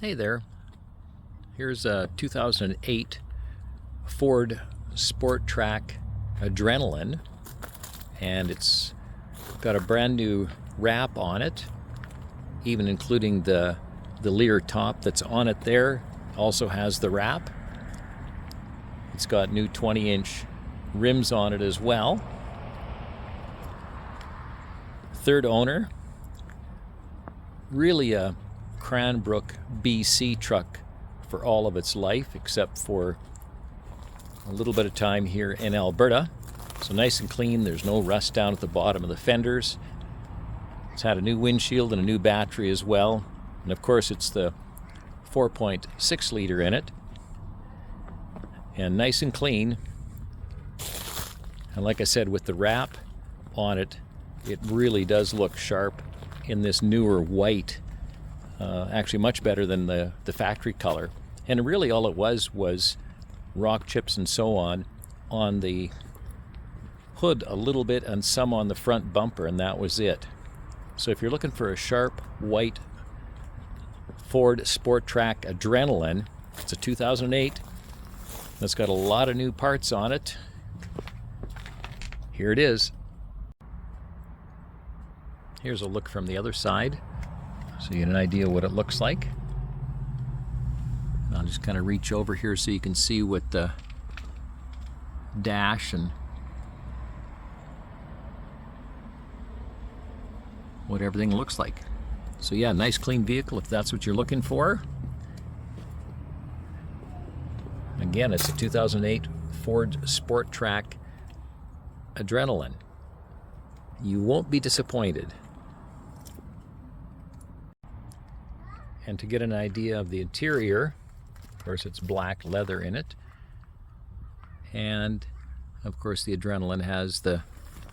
Hey there, here's a 2008 Ford Sport Trac Adrenalin, and it's got a brand new wrap on it, even including the litre top that's on it there. Also has the wrap. It's got new 20-inch rims on it as well. Third owner. Really a Cranbrook, BC truck for all of its life, except for a little bit of time here in Alberta. So nice and clean. There's no rust down at the bottom of the fenders. It's had a new windshield and a new battery as well. And of course it's the 4.6 liter in it. And nice and clean. And like I said, with the wrap on it, it really does look sharp in this newer white. Actually much better than the factory color. And really all it was rock chips and so on the hood a little bit and some on the front bumper, and that was it. So if you're looking for a sharp white Ford Sport Trac Adrenalin, it's a 2008 that's got a lot of new parts on it. Here it is. Here's a look from the other side, so you get an idea what it looks like. I'll just kind of reach over here so you can see what the dash and what everything looks like. So yeah, nice clean vehicle if that's what you're looking for. Again, it's a 2008 Ford Sport Trac Adrenalin. You won't be disappointed. And to get an idea of the interior, of course it's black leather in it, and of course the Adrenalin has the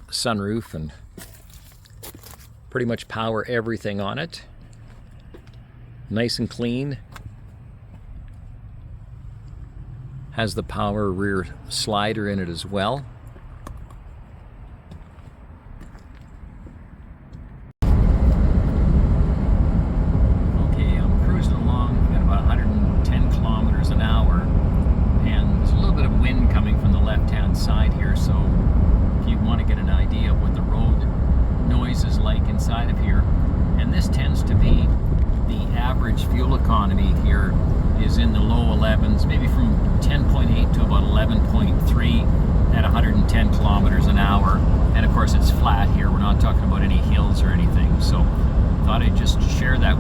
sunroof and pretty much power everything on it. Nice and clean. Has the power rear slider in it as well. Side here, so if you want to get an idea of what the road noise is like inside of here. And this tends to be the average fuel economy here is in the low 11s, maybe from 10.8 to about 11.3 at 110 kilometers an hour. And of course it's flat here, we're not talking about any hills or anything, so thought I'd just share that